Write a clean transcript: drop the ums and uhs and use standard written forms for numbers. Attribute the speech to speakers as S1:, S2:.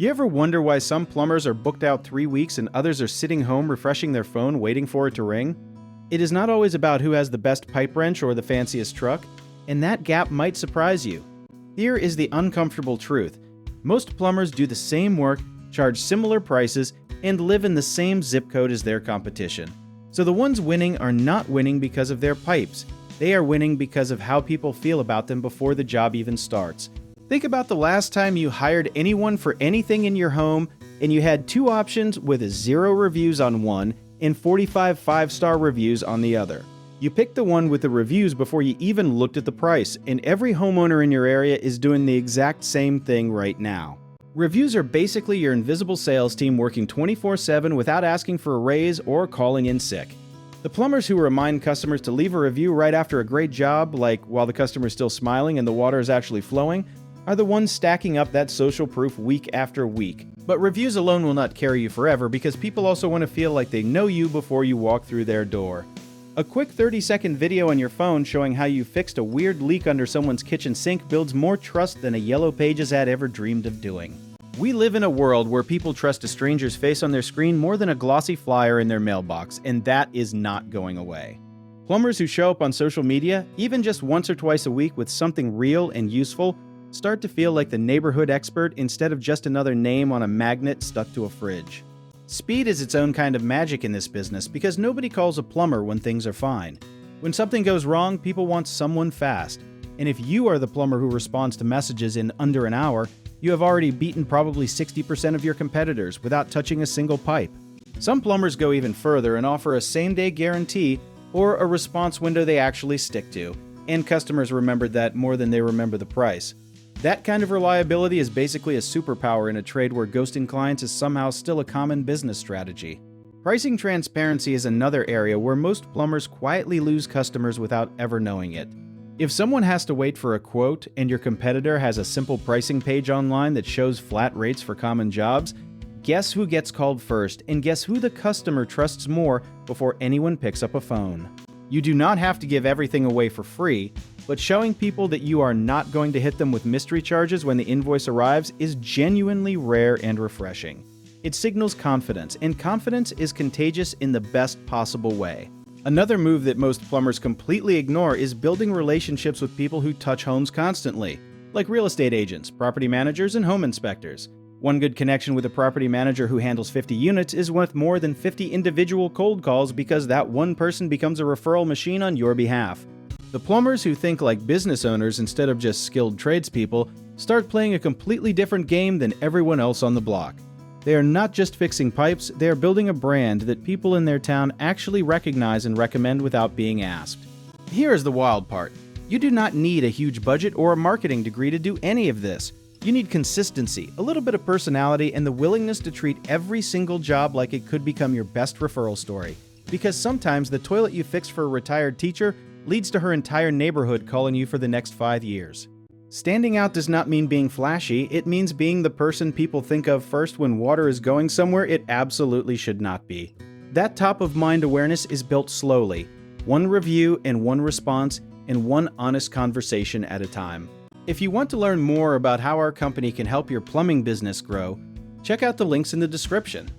S1: You ever wonder why some plumbers are booked out 3 weeks and others are sitting home refreshing their phone waiting for it to ring? It is not always about who has the best pipe wrench or the fanciest truck, and that gap might surprise you. Here is the uncomfortable truth. Most plumbers do the same work, charge similar prices, and live in the same zip code as their competition. So the ones winning are not winning because of their pipes. They are winning because of how people feel about them before the job even starts. Think about the last time you hired anyone for anything in your home and you had 2 options with 0 reviews on one and 45 5-star reviews on the other. You picked the one with the reviews before you even looked at the price, and every homeowner in your area is doing the exact same thing right now. Reviews are basically your invisible sales team working 24/7 without asking for a raise or calling in sick. The plumbers who remind customers to leave a review right after a great job, like while the customer is still smiling and the water is actually flowing, are the ones stacking up that social proof week after week. But reviews alone will not carry you forever because people also want to feel like they know you before you walk through their door. A quick 30-second video on your phone showing how you fixed a weird leak under someone's kitchen sink builds more trust than a Yellow Pages ad ever dreamed of doing. We live in a world where people trust a stranger's face on their screen more than a glossy flyer in their mailbox, and that is not going away. Plumbers who show up on social media, even just once or twice a week with something real and useful, start to feel like the neighborhood expert instead of just another name on a magnet stuck to a fridge. Speed is its own kind of magic in this business because nobody calls a plumber when things are fine. When something goes wrong, people want someone fast. And if you are the plumber who responds to messages in under an hour, you have already beaten probably 60% of your competitors without touching a single pipe. Some plumbers go even further and offer a same-day guarantee or a response window they actually stick to, and customers remembered that more than they remember the price. That kind of reliability is basically a superpower in a trade where ghosting clients is somehow still a common business strategy. Pricing transparency is another area where most plumbers quietly lose customers without ever knowing it. If someone has to wait for a quote and your competitor has a simple pricing page online that shows flat rates for common jobs, guess who gets called first and guess who the customer trusts more before anyone picks up a phone. You do not have to give everything away for free, but showing people that you are not going to hit them with mystery charges when the invoice arrives is genuinely rare and refreshing. It signals confidence, and confidence is contagious in the best possible way. Another move that most plumbers completely ignore is building relationships with people who touch homes constantly, like real estate agents, property managers, and home inspectors. One good connection with a property manager who handles 50 units is worth more than 50 individual cold calls because that one person becomes a referral machine on your behalf. The plumbers who think like business owners instead of just skilled tradespeople start playing a completely different game than everyone else on the block. They are not just fixing pipes, they are building a brand that people in their town actually recognize and recommend without being asked. Here is the wild part. You do not need a huge budget or a marketing degree to do any of this. You need consistency, a little bit of personality, and the willingness to treat every single job like it could become your best referral story. Because sometimes the toilet you fixed for a retired teacher leads to her entire neighborhood calling you for the next 5 years. Standing out does not mean being flashy, it means being the person people think of first when water is going somewhere it absolutely should not be. That top-of-mind awareness is built slowly, one review and one response, and one honest conversation at a time. If you want to learn more about how our company can help your plumbing business grow, check out the links in the description.